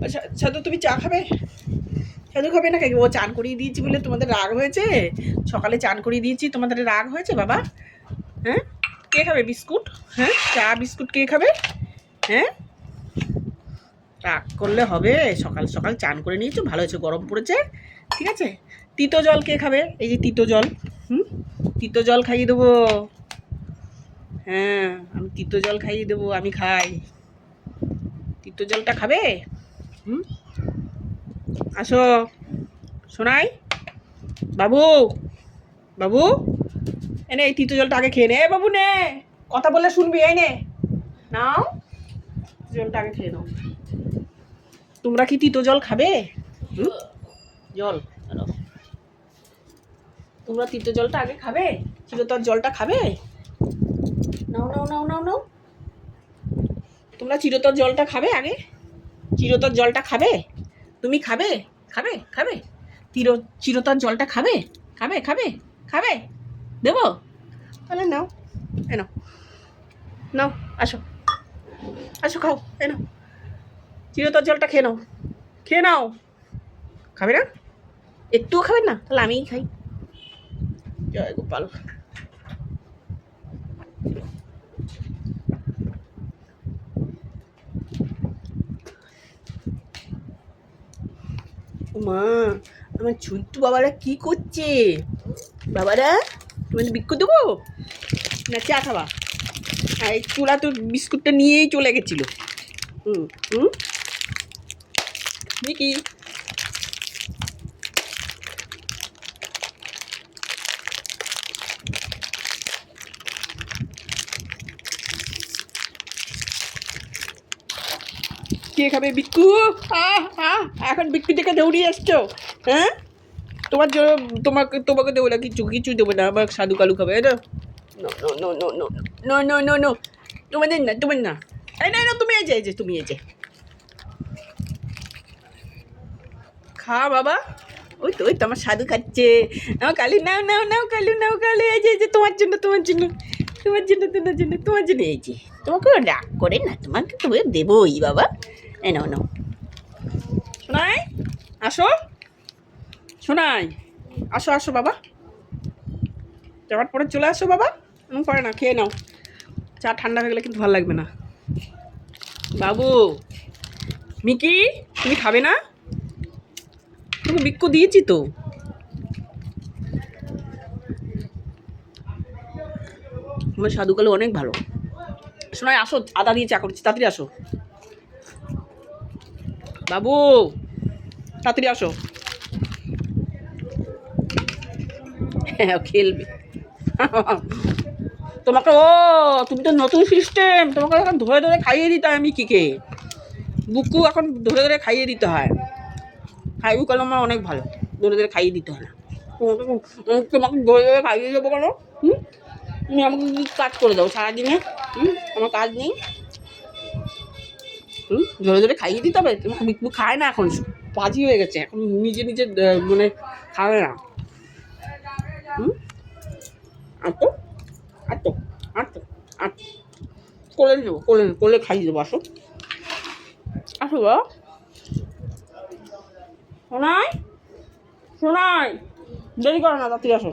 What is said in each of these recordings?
আচ্ছা সাধু তুমি চা খাবে? সাধু খাবে না? ও চান করিয়ে দিয়েছি বলে তোমাদের রাগ হয়েছে? সকালে চান করিয়ে দিয়েছি তোমাদের রাগ হয়েছে বাবা? হ্যাঁ, কে খাবে বিস্কুট? হ্যাঁ, চা বিস্কুট কে খাবে? হ্যাঁ, রাগ করলে হবে? সকাল সকাল চান করে নিয়েছো, ভালো হয়েছে, গরম পড়েছে, ঠিক আছে। তিতো জল কে খাবে? এই যে তিতো জল, তিতো জল খাইয়ে দেবো। হ্যাঁ, আমি তিতো জল খাইয়ে দেবো, আমি খাই। তিতো জলটা খাবে? হুম, আসো সোনাই, বাবু, বাবু, এনে এই তিতো জলটা আগে খেয়ে নে। বাবু নে, কথা বললে শুনবি, এই নে, নাও জলটা আগে খেয়ে নাও। তোমরা কি তিতো জল খাবে? জল, তোমরা তিতো জলটা আগে খাবে? চিরতর জলটা খাবে? নাও নাও নাও নাও নাও, তোমরা চিরতর জলটা খাবে আগে? চিরতর জলটা খাবে? তুমি খাবে? খাবে খাবে চিরতর জলটা খাবে? খাবে খাবে খাবে? দেবো? তাহলে নাও, এ নাও, নাও, আসো, আসো খাও, এ নাও, চিরতর জলটা খেয়ে নাও, খেয়ে নাও। খাবে না? একটুও খাবেন না? তাহলে আমিই খাই। জয় গোপাল। মা, আমার ছোট্টু বাবারা কি করছে? বাবারা, তোমাদের বিস্কুট দেবো না চা খাবা? আর এই চুলা তো বিস্কুটটা নিয়েই চলে গেছিল। হুম হুম, কি কে খাবে বিক্কু? এখন বিক্কু থেকে দৌড়িয়ে আসছো? হ্যাঁ, তোমার জন্য, তোমাকে দেবো না, কিছু কিছু দেবো না, আমার সাধু কালু খাবে না। No no no no no no no no no, তোমাদের না, তোমার না, এই না, তুমি এই যে তুমি এই যে খা বাবা। ওই তো আমার সাধু খাচ্ছে। আমার কালু, নাও নাও নাও কালু, নাও কালু, এই যে তোমার জন্য, তোমার জন্য, তোমার জন্য, তোমার জন্য, তোমার জন্য, এই যে তোমাকে রাগ করে না, তোমাকে তুমি দেবোই বাবা। এই নাও নাও, শোনাই, আসো শোনাই, আসো আসো বাবা, যাওয়ার পরে চলে আসো বাবা। পরে না, খেয়ে নাও, চা ঠান্ডা হয়ে গেলে কিন্তু ভালো লাগবে না। বাবু, মিকি, তুমি খাবে না? তুমি বিক্কু দিয়েছি তো। আমার সাধু কালু অনেক ভালো। শোনাই, আসো, আদা দিয়ে চা করছি, তাড়াতাড়ি আসো বাবু, তাড়াতাড়ি আসো। হ্যাঁ, খেলবে তোমাকে, তুমি তো নতুন সিস্টেম, তোমাকে এখন ধরে ধরে খাইয়ে দিতে হয়। আমি কিকে বুকু এখন ধরে ধরে খাইয়ে দিতে হয়। খাইবু কাল আমার অনেক ভালো, ধরে ধরে খাইয়ে দিতে হয় না। তোমাকে ধরে ধরে খাইয়ে দেবো কেন? তুমি আমাকে কি কাজ করে দাও সারাদিনে? আমার কাজ নেই? ধরে ধরে খাইয়ে দিতে হবে? তোমাকে বিকু খায় না এখন, পাজি হয়ে গেছে এখন, নিজে নিজে মানে খাবে না। আতো আতো আতো আত কোলে নেবো, কোলে খাইয়ে দেবো, আসো আসো বাবা। শোনাই, শোনাই, দেরি করো না, তাড়াতাড়ি আসো।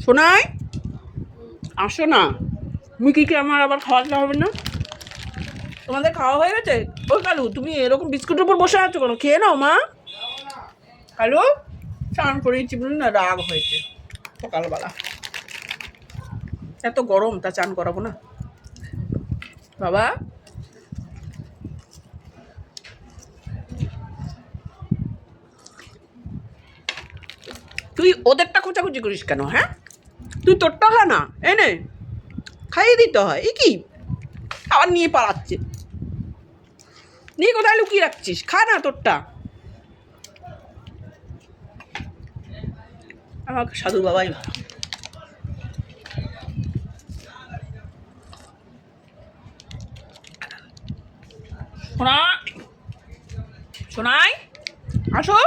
শোনাই, আসো না। মিকিকে আমার আবার খাওয়াতে হবে না? তোমাদের খাওয়া হয়ে গেছে? ও কালু, তুমি এরকম বিস্কুটের উপর বসে আছো কেন? খেয়ে নাও মা। কালু, স্নান করেছি বলুন না, রাগ হয়েছে সকালবেলা, এত গরম, তা চান করাবো না বাবা। তুই ওদেরটা খোঁচাখুচি করিস কেন? হ্যাঁ, তুই তোরটা হয় না, এনে খাইয়ে দিতে হয়। এই কি আবার নিয়ে পালাচ্ছে? নিয়ে কোথায় লুকিয়ে রাখছিস? খা না তোরটা। আমার সাধু বাবাই ভালো। শোনা, শোনাই, আসো।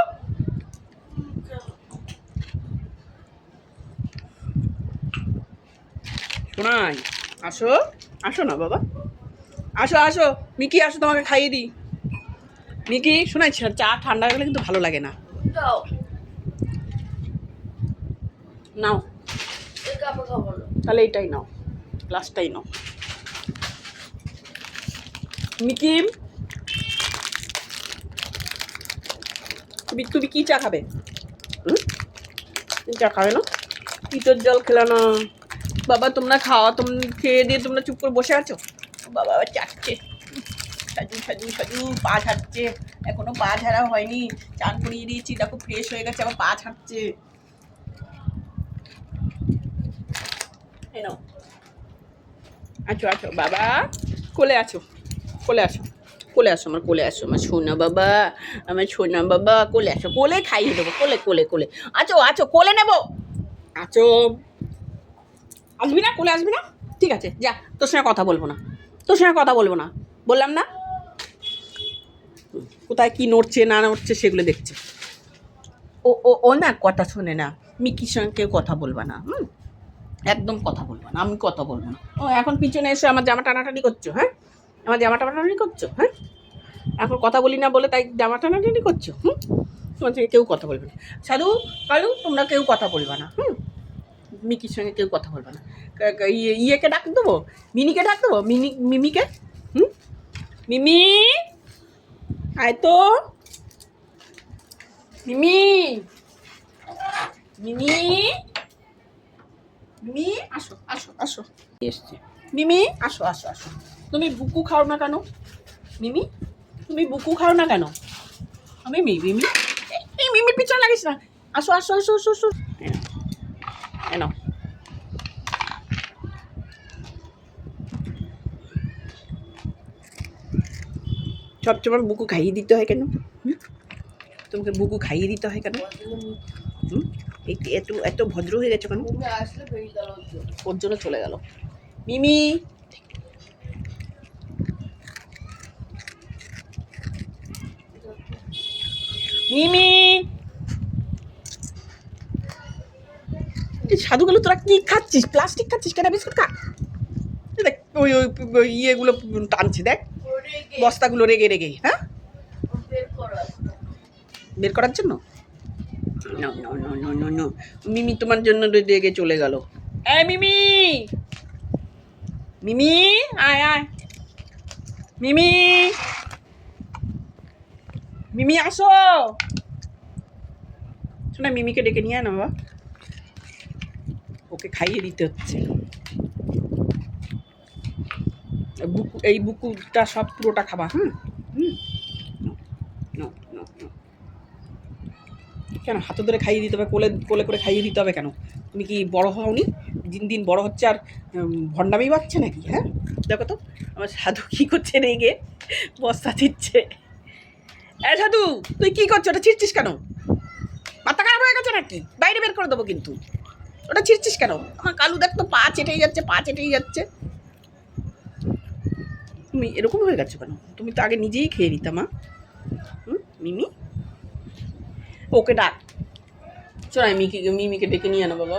শোনাই, আসো, আসো না বাবা, আসো আসো। মিকি আসো, তোমাকে খাইয়ে দিই। মিকি শোনাই, চা ঠান্ডা হয়ে গেলে কিন্তু ভালো লাগে না। নাও তাহলে এইটাই নাও, গ্লাসটাই নাও। মিকি তুমি তুমি কি চা খাবে? চা খাবে না? পিতর জল খেলা না বাবা, তোমরা খাওয়া, তোমরা খেয়ে দিয়ে তোমরা চুপ করে বসে আছো। বাবা আবার চাটছে, সাজু সাজু সাজু পা ঝাড়ছে, এখনো পা ঝাড়া হয়নি, চান করিয়ে দিয়েছি, দেখো ফ্রেশ হয়ে গেছে, আবার পা ঝাড়ছে। নাও, আছো আছো বাবা, কোলে আছো, কোলে আসো, কোলে আসো, আমার কোলে আসো, আমার সোনা বাবা, আমার সোনা বাবা, কোলে আসো, কোলে খাইয়ে দেবো, কোলে কোলে কোলে। আছো আছো, কোলে নেবো, আছো। আসবি না, কোলে আসবি না? ঠিক আছে, যা, তোর সঙ্গে কথা বলবো না, তোর সঙ্গে কথা বলবো না, বললাম না? কোথায় কি নড়ছে না নড়ছে সেগুলো দেখছে। ও ও ও না কথা শোনে না, মিকির সঙ্গে কেউ কথা বলবা না, একদম কথা বলবো না, আমি কথা বলবো না। ও এখন পিছনে এসে আমার জামা টানাটানি করছো, হ্যাঁ? আমার জামা টানাটানি করছো, হ্যাঁ? এখন কথা বলি না বলে তাই জামা টানাটানি করছো, তোমার সঙ্গে কেউ কথা বলবে না। সাধু কালু তোমরা কেউ কথা বলবে না, মিকির সঙ্গে কেউ কথা বলবে না। ইয়েকে ডাক দেবো, মিনিকে ডাক দেবো, মিমিকে, মিমি আয় তো, মিমি, মিমি, মিমি আসো আসো আসো, এসছে মিমি, আসো আসো আসো। তুমি বুকু খাও না কেন মিমি? তুমি বুকু খাও না কেন? মিমি মিমি, এই মিমির পিছনে লাগিস না, আসো আসো আসো আসো আসো। এনো সবসময় বুকু খাইয়ে দিতে হয় কেন? তোমাকে বুকু খাইয়ে দিতে হয় কেন? এই এত এত ভদ্র হয়ে গেছো কেন? ওর জন্য চলে গেল মিমি। মিমি সাধু গেল, তোরা কি খাচ্ছিস? প্লাস্টিক খাচ্ছিস কেন? বিস্কুট খা। দেখ ওই ওই ইয়েগুলো টানছে, দেখ বস্তাগুলো রেগে রেগে, হ্যাঁ বের করার জন্য। No no no no no no, Mimi তোমার জন্য রেগে চলে গেল। এ মিমি, মিমি আয় আয়, মিমি, মিমি আসো, শোনা মিমিকে ডেকে নিয়ে আয় না বাবা, ওকে খাইয়ে দিতে হচ্ছে। বুকু, এই বুকুটা সব পুরোটা খাবা, কেন হাতে ধরে খাইয়ে দিতে হবে, কোলে কোলে করে খাইয়ে দিতে হবে কেন? তুমি কি বড় হওনি? দিন দিন বড় হচ্ছে আর ভণ্ডামি বাড়ছে নাকি? হ্যাঁ দেখো তো আমার সাধু কী করছে, রেগে বস্তা দিচ্ছে। সাধু তুই কী করছো? ওটা ছিঁড়ছিস কেন? মাথা খারাপ হয়ে গেছে নাকি? বাইরে বের করে দেবো কিন্তু। ওটা ছিঁড়ছিস কেন? আমার কালু দেখ তো, পা চেটেই যাচ্ছে, পা চেটেই যাচ্ছে। তুমি এরকম হয়ে গেছো কেন? তুমি তো আগে নিজেই খেয়ে নিতা মা। মিমি ওকে ডাক, শোনায় মিমিকে ডেকে নিয়ে আনো বাবা।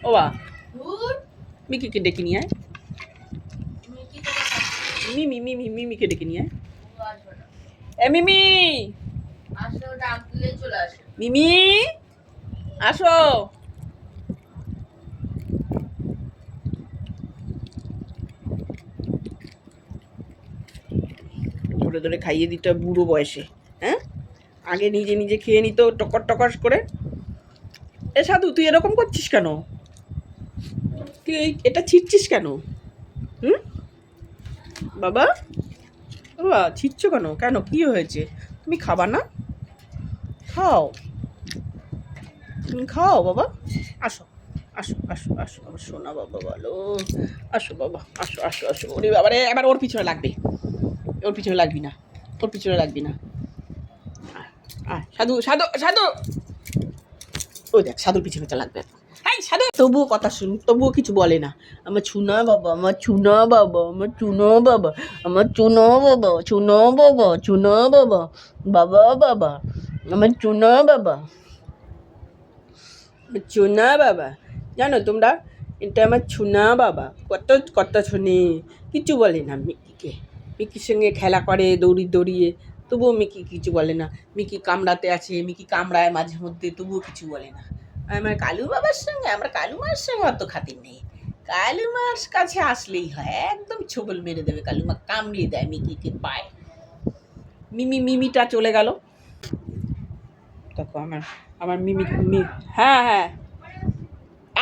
ও বা মিকিকে ডেকে নিয়ে আয়, মিমিকে ডেকে নিয়ে আয়। এ মিমি, মিমি আসো। ধরে ধরে খাইয়ে দিতে বুড়ো বয়সে, হ্যাঁ? আগে নিজে নিজে খেয়ে নিত টকর টকর করে। এ সাধু তুই এরকম করছিস কেন? তুই এটা ছিঁড়ছিস কেন? বাবা, বাবা ছিঁড়ছো কেন? কেন কি হয়েছে? তুমি খাবা না? খাও, তুমি খাও বাবা, আসো আসো আসো আসো আমার সোনা বাবা, বলো আসো বাবা, আসো আসো আসো। ওরে বাবা রে, এবার ওর পিছনে লাগবে, ওর পিছনে লাগবি না, ওর পিছনে লাগবি না। সাধু সাধু সাধু, ওই দেখ সাধুর পিছনে লাগবে। এই সাধু তবুও কথা শুন, তবুও কিছু বলে না। আমার চুনা বাবা, আমার চুনা বাবা, আমার চুনা বাবা, আমার চুনা বাবা, চুনা বাবা, চুনা বাবা, বাবা বাবা, আমার চুনা বাবা, চুনা বাবা। জানো তোমরা এটা আমার ছুনা বাবা, কত কত শুনে কিছু বলে না মিকিকে। মিকির সঙ্গে খেলা করে দৌড়িয়ে, তবুও মিকি কিছু বলে না। মিকি কামড়াতে আছে, মিকি কামড়ায় মাঝে মধ্যে, তবুও কিছু বলে না। আমার কালু বাবার সঙ্গে, আমরা কালু মার সঙ্গে অত খাতির নেই। কালু মার কাছে আসলেই হয় একদম ছোবল মেরে দেবে, কালু মা কামড়িয়ে দেয় মিকিকে পায়। মিমিটা চলে গেল। দেখো আমার আমার হ্যাঁ হ্যাঁ,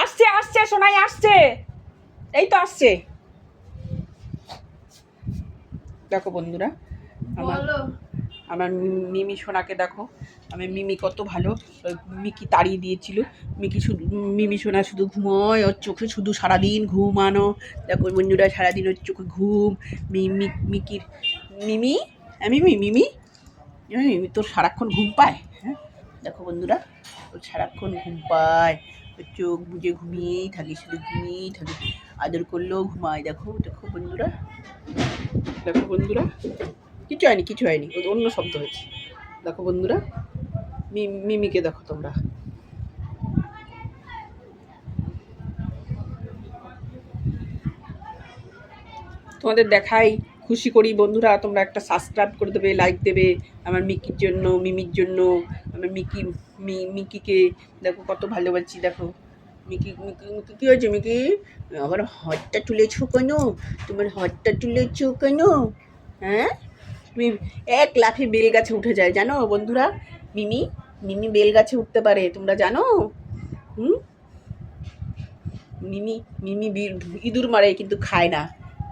আসছে সোনাই আসছে, এই তো আসছে। দেখো বন্ধুরা, আমার আমার মিমি সোনাকে দেখো, আমার মিমি কত ভালো। মিকি তাড়িয়ে দিয়েছিল, মিমি সোনা শুধু ঘুমোয়, ওর চোখে শুধু সারাদিন ঘুমানো। দেখো বন্ধুরা, সারাদিন ওর চোখে ঘুম। মিকির মিমি মিমি মিমি মিমি তোর সারাক্ষণ ঘুম পায়। হ্যাঁ দেখো বন্ধুরা, ওর সারাক্ষণ ঘুম পায়, ওর চোখ বুজে ঘুমিয়েই থাকে, শুধু ঘুমিয়েই থাকে। আদর করলেও ঘুমায়। দেখো দেখো বন্ধুরা, দেখো বন্ধুরা, কিছু হয়নি, অন্য শব্দ হয়েছে। দেখো বন্ধুরা, মিমিকে দেখো তোমরা। তোমাদের দেখাই, খুশি করি বন্ধুরা, তোমরা একটা সাবস্ক্রাইব করে দেবে, লাইক দেবে আমার মিকির জন্য, মিমির জন্য। আমার মিকিকে দেখো কত ভালোবাসি। দেখো মিকি মিকি মিকি কী হয়েছে মিকি? আমার হাতটা তুলেছো কেন? তোমার হাতটা তুলেছো কেন? হ্যাঁ, তুমি এক লাফে বেল গাছে উঠে যায় জানো বন্ধুরা। মিমি মিমি বেল গাছে উঠতে পারে, তোমরা জানো? হুম, মিমি মিমি ইঁদুর মারে কিন্তু খায় না।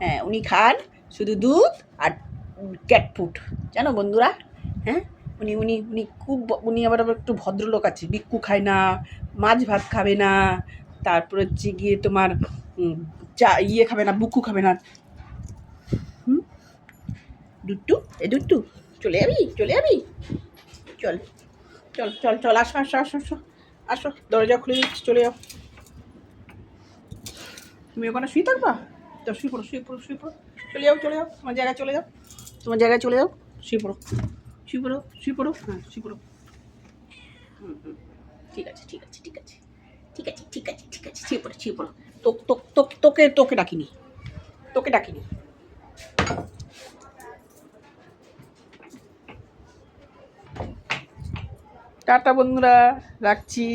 হ্যাঁ, উনি খান শুধু দুধ আর ক্যাট ফুড, জানো বন্ধুরা। হ্যাঁ, উনি উনি উনি খুব, উনি আবার একটু ভদ্রলোক আছে, বিক্কু খায় না, মাছ ভাত খাবে না, তারপর হচ্ছে গিয়ে তোমার চা খাবে না, বুকু খাবে না। হুম, দুট্টু চলে যাবি চল চল চল চল, আসো দরজা খুলে দিচ্ছি, চলে যাও। তুমি ওখানে শুয়ে থাকবা তো? শুয়ে পড়ো চলে যাও তোমার জায়গায় চলে যাও, শুয়ে পড়ো হ্যাঁ শুয়ে পড়ো। ঠিক আছে শুয়ে পড়ো। তোকে ডাকিনি। টাটা বন্ধুরা, রাখছি।